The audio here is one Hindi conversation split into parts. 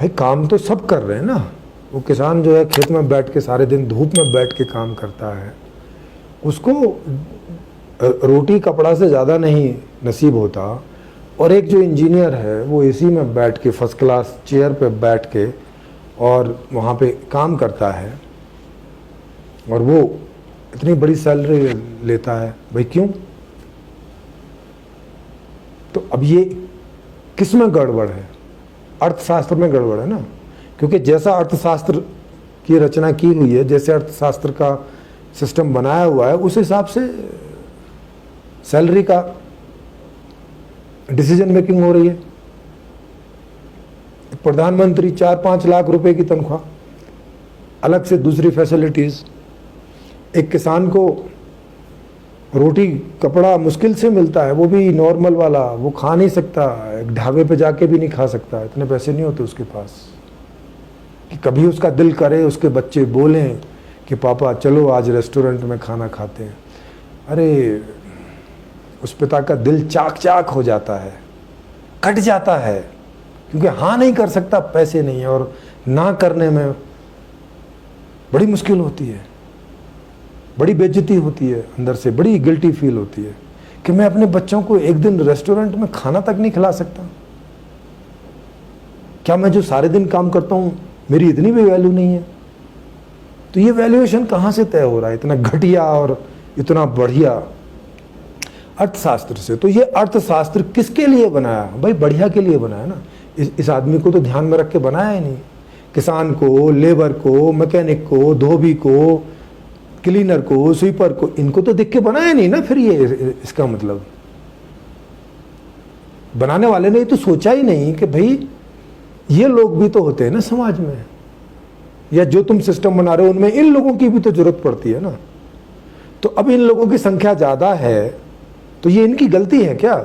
भाई काम तो सब कर रहे हैं ना। वो किसान जो है खेत में बैठ के सारे दिन धूप में बैठ के काम करता है, उसको रोटी कपड़ा से ज़्यादा नहीं नसीब होता। और एक जो इंजीनियर है वो एसी में बैठ के फर्स्ट क्लास चेयर पे बैठ के और वहाँ पे काम करता है और वो इतनी बड़ी सैलरी लेता है। भाई क्यों? तो अब ये किस में गड़बड़ है? अर्थशास्त्र में गड़बड़ है ना, क्योंकि जैसा अर्थशास्त्र की रचना की हुई है, जैसे अर्थशास्त्र का सिस्टम बनाया हुआ है, उस हिसाब से सैलरी का डिसीजन मेकिंग हो रही है। प्रधानमंत्री 4-5 लाख रुपए की तनख्वाह, अलग से दूसरी फैसिलिटीज। एक किसान को रोटी कपड़ा मुश्किल से मिलता है, वो भी नॉर्मल वाला, वो खा नहीं सकता, एक ढाबे पे जाके भी नहीं खा सकता, इतने पैसे नहीं होते उसके पास कि कभी उसका दिल करे उसके बच्चे बोलें कि पापा चलो आज रेस्टोरेंट में खाना खाते हैं। अरे उस पिता का दिल चाक चाक हो जाता है, कट जाता है, क्योंकि हाँ नहीं कर सकता, पैसे नहीं है, और ना करने में बड़ी मुश्किल होती है, बड़ी बेइज्जती होती है, अंदर से बड़ी गिल्टी फील होती है कि मैं अपने बच्चों को एक दिन रेस्टोरेंट में खाना तक नहीं खिला सकता। क्या मैं जो सारे दिन काम करता हूं मेरी इतनी भी वैल्यू नहीं है? तो ये वैल्यूएशन कहां से तय हो रहा है इतना घटिया और इतना बढ़िया? अर्थशास्त्र से। तो ये अर्थशास्त्र किसके लिए बनाया? भाई बढ़िया के लिए बनाया ना। इस आदमी को तो ध्यान में रख के बनाया ही नहीं। किसान को, लेबर को, मैकेनिक को, धोबी को, क्लीनर को, स्वीपर को, इनको तो देख के बनाया नहीं ना। फिर ये इसका मतलब बनाने वाले ने तो सोचा ही नहीं कि भाई ये लोग भी तो होते हैं ना समाज में, या जो तुम सिस्टम बना रहे हो उनमें इन लोगों की भी तो जरूरत पड़ती है ना। तो अब इन लोगों की संख्या ज्यादा है तो ये इनकी गलती है क्या?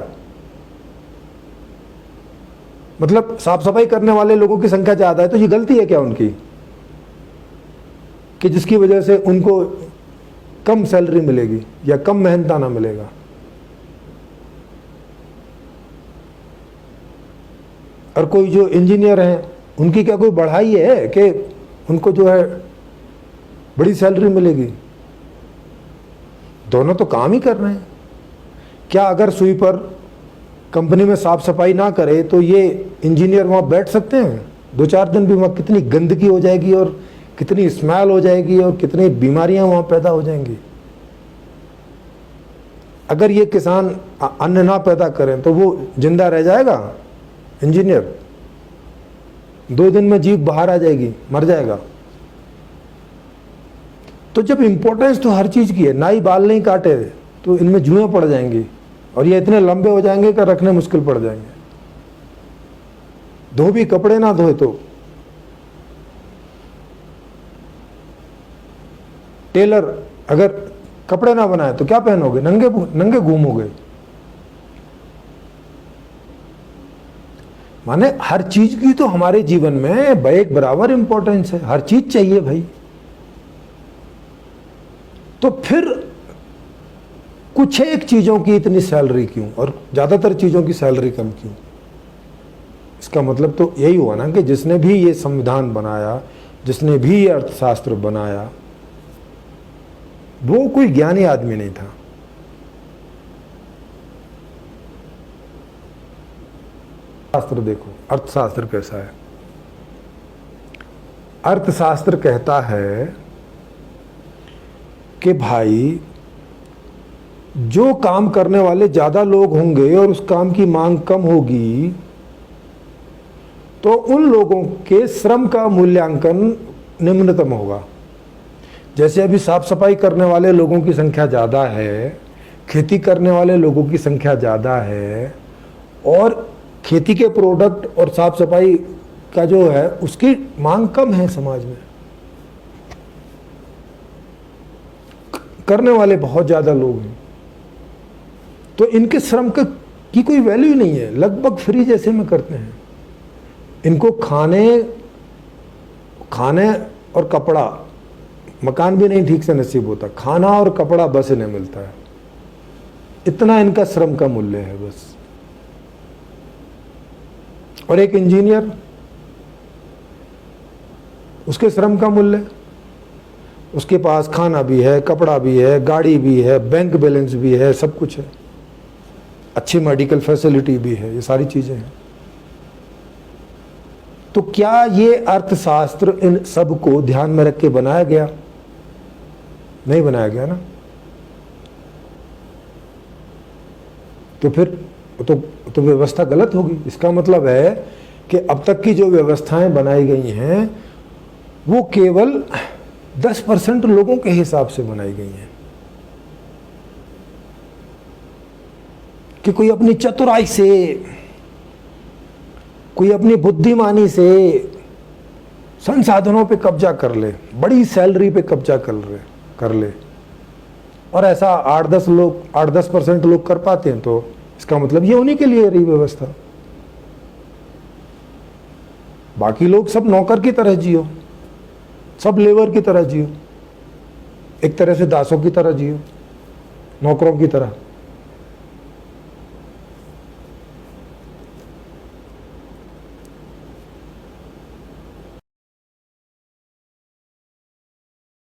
मतलब साफ सफाई करने वाले लोगों की संख्या ज्यादा है तो ये गलती है क्या उनकी कि जिसकी वजह से उनको कम सैलरी मिलेगी या कम मेहनताना मिलेगा? और कोई जो इंजीनियर हैं उनकी क्या कोई बढ़ाई है कि उनको जो है बड़ी सैलरी मिलेगी? दोनों तो काम ही कर रहे हैं। क्या अगर स्वीपर कंपनी में साफ सफाई ना करे तो ये इंजीनियर वहां बैठ सकते हैं? 2-4 दिन भी वहां कितनी गंदगी हो जाएगी और कितनी स्मेल हो जाएगी और कितनी बीमारियां वहां पैदा हो जाएंगी। अगर ये किसान अन्न ना पैदा करें तो वो जिंदा रह जाएगा इंजीनियर? 2 दिन में जीभ बाहर आ जाएगी, मर जाएगा। तो जब इंपॉर्टेंस तो हर चीज की है, नाई बाल नहीं काटे तो इनमें जुएं पड़ जाएंगी और ये इतने लंबे हो जाएंगे कि रखने मुश्किल पड़ जाएंगे। धोबी कपड़े ना धोए तो, टेलर अगर कपड़े ना बनाए तो क्या पहनोगे? नंगे नंगे घूमोगे। माने हर चीज की तो हमारे जीवन में एक बराबर इंपॉर्टेंस है, हर चीज चाहिए भाई। तो फिर कुछ एक चीजों की इतनी सैलरी क्यों और ज्यादातर चीजों की सैलरी कम क्यों? इसका मतलब तो यही हुआ ना कि जिसने भी ये संविधान बनाया, जिसने भी ये अर्थशास्त्र बनाया, वो कोई ज्ञानी आदमी नहीं था। शास्त्र देखो, अर्थशास्त्र कैसा है। अर्थशास्त्र कहता है कि भाई जो काम करने वाले ज्यादा लोग होंगे और उस काम की मांग कम होगी तो उन लोगों के श्रम का मूल्यांकन निम्नतम होगा। जैसे अभी साफ सफाई करने वाले लोगों की संख्या ज्यादा है, खेती करने वाले लोगों की संख्या ज्यादा है, और खेती के प्रोडक्ट और साफ सफाई का जो है उसकी मांग कम है समाज में, करने वाले बहुत ज्यादा लोग हैं, तो इनके श्रम की कोई वैल्यू नहीं है, लगभग फ्री जैसे में करते हैं। इनको खाने और कपड़ा, मकान भी नहीं ठीक से नसीब होता, खाना और कपड़ा बस इन्हें मिलता है, इतना इनका श्रम का मूल्य है बस। और एक इंजीनियर उसके श्रम का मूल्य, उसके पास खाना भी है, कपड़ा भी है, गाड़ी भी है, बैंक बैलेंस भी है, सब कुछ है, अच्छी मेडिकल फैसिलिटी भी है, ये सारी चीजें हैं। तो क्या ये अर्थशास्त्र इन सब को ध्यान में रख के बनाया गया? नहीं बनाया गया ना। तो फिर तो व्यवस्था गलत होगी। इसका मतलब है कि अब तक की जो व्यवस्थाएं बनाई गई हैं वो केवल 10% लोगों के हिसाब से बनाई गई हैं, कि कोई अपनी चतुराई से, कोई अपनी बुद्धिमानी से संसाधनों पे कब्जा कर ले, बड़ी सैलरी पे कब्जा कर ले, और ऐसा 8-10% लोग कर पाते हैं, तो इसका मतलब ये उन्हीं के लिए रही व्यवस्था। बाकी लोग सब नौकर की तरह जियो, सब लेबर की तरह जियो, एक तरह से दासों की तरह जियो, नौकरों की तरह।